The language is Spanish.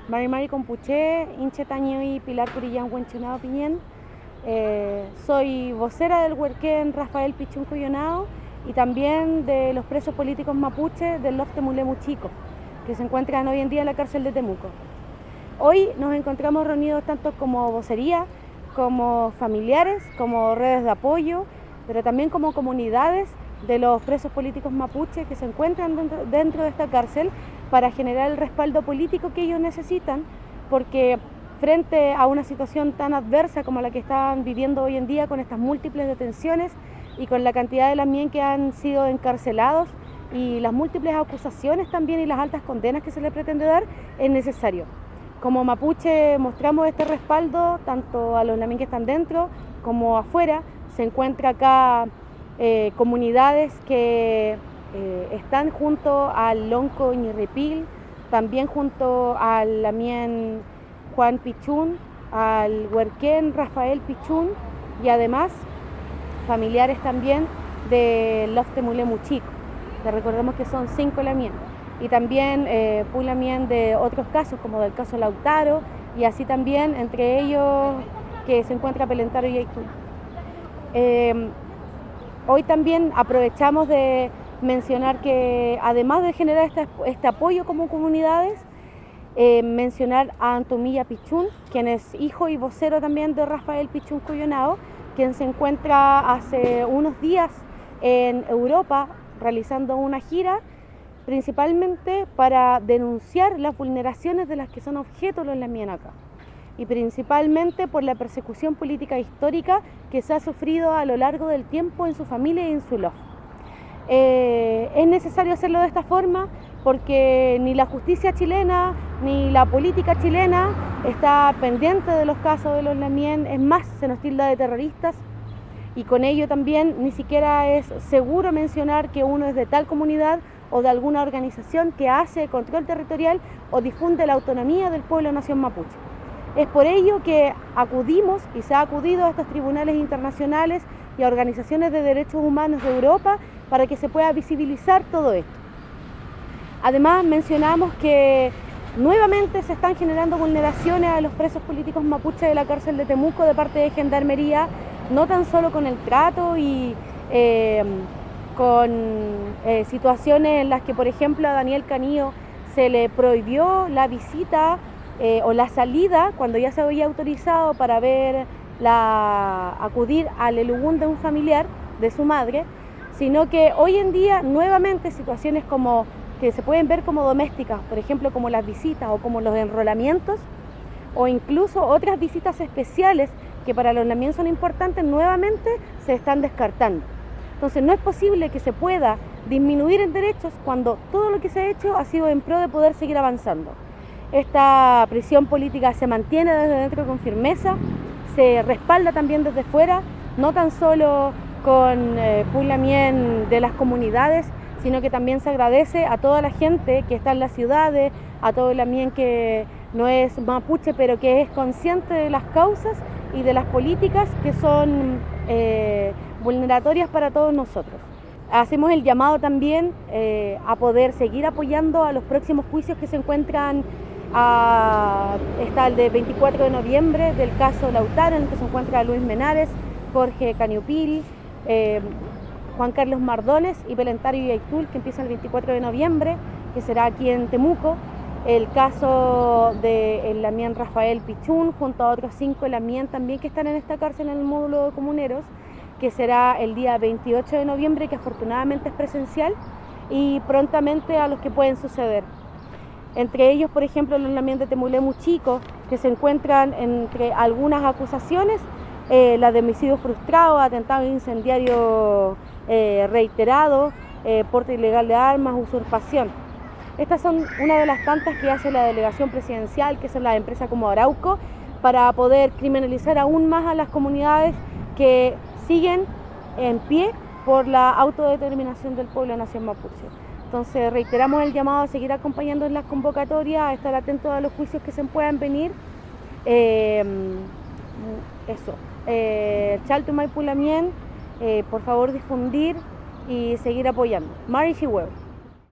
Mari Compuché, Inche Taño y Pilar Curillán Huenchunao Piñén. Soy vocera del huerquén Rafael Pichún Cuyonao y también de los presos políticos mapuche del Lof Temulemu Chico, que se encuentran hoy en día en la cárcel de Temuco. Hoy nos encontramos reunidos tanto como vocería, como familiares, como redes de apoyo, pero también como comunidades de los presos políticos mapuche que se encuentran dentro de esta cárcel para generar el respaldo político que ellos necesitan, porque frente a una situación tan adversa como la que están viviendo hoy en día, con estas múltiples detenciones y con la cantidad de lamien que han sido encarcelados y las múltiples acusaciones también y las altas condenas que se les pretende dar, es necesario. Como mapuche mostramos este respaldo tanto a los lamien que están dentro como afuera. Se encuentra acá comunidades que están junto al Lonco Ñirripil, también junto al lamien Juan Pichún, al huerquén Rafael Pichún y además familiares también de Lof Temulemu Chico, que recordemos que son 5 lamien, y también lamien de otros casos como del caso Lautaro, y así también entre ellos que se encuentra Pelentaro y Aitul. Hoy también aprovechamos de mencionar que además de generar este apoyo como comunidades, mencionar a Antomilla Pichún, quien es hijo y vocero también de Rafael Pichún Cuyonao, quien se encuentra hace unos días en Europa realizando una gira principalmente para denunciar las vulneraciones de las que son objeto los lamien acá, y principalmente por la persecución política histórica que se ha sufrido a lo largo del tiempo en su familia y en su lof. Es necesario hacerlo de esta forma porque ni la justicia chilena ni la política chilena está pendiente de los casos de los lamien, es más, se nos tilda de terroristas, y con ello también ni siquiera es seguro mencionar que uno es de tal comunidad o de alguna organización que hace control territorial o difunde la autonomía del pueblo nación mapuche. Es por ello que acudimos y se ha acudido a estos tribunales internacionales y a organizaciones de derechos humanos de Europa para que se pueda visibilizar todo esto. Además, mencionamos que nuevamente se están generando vulneraciones a los presos políticos mapuche de la cárcel de Temuco de parte de Gendarmería, no tan solo con el trato y con situaciones en las que, por ejemplo, a Daniel Canillo se le prohibió la visita o la salida cuando ya se había autorizado para acudir al elugún de un familiar de su madre, sino que hoy en día nuevamente situaciones como que se pueden ver como domésticas, por ejemplo como las visitas o como los enrolamientos o incluso otras visitas especiales que para los lamien son importantes, nuevamente se están descartando. Entonces no es posible que se pueda disminuir en derechos cuando todo lo que se ha hecho ha sido en pro de poder seguir avanzando. Esta prisión política se mantiene desde dentro con firmeza, se respalda también desde fuera, no tan solo con lamien de las comunidades, sino que también se agradece a toda la gente que está en las ciudades, a todo el lamien que no es mapuche, pero que es consciente de las causas y de las políticas que son vulneratorias para todos nosotros. Hacemos el llamado también a poder seguir apoyando a los próximos juicios que se encuentran. Está el de 24 de noviembre del caso Lautaro, en el que se encuentra Luis Menares, Jorge Caniupil, Juan Carlos Mardones y Pelentaro y Aitul, que empieza el 24 de noviembre, que será aquí en Temuco. El caso del lamien Rafael Pichún, junto a otros 5 lamien también que están en esta cárcel en el módulo de comuneros, que será el día 28 de noviembre, que afortunadamente es presencial, y prontamente a los que pueden suceder. Entre ellos, por ejemplo, los lamien de Temulemu Chico, que se encuentran entre algunas acusaciones, la de homicidio frustrado, atentado incendiario reiterado, porte ilegal de armas, usurpación. Estas son una de las tantas que hace la delegación presidencial, que es la empresa como Arauco, para poder criminalizar aún más a las comunidades que siguen en pie por la autodeterminación del pueblo de nación mapuche. Entonces reiteramos el llamado a seguir acompañando en las convocatorias, a estar atentos a los juicios que se puedan venir. Chaltu Maipu lamien, por favor difundir y seguir apoyando. Mari Chihuahua.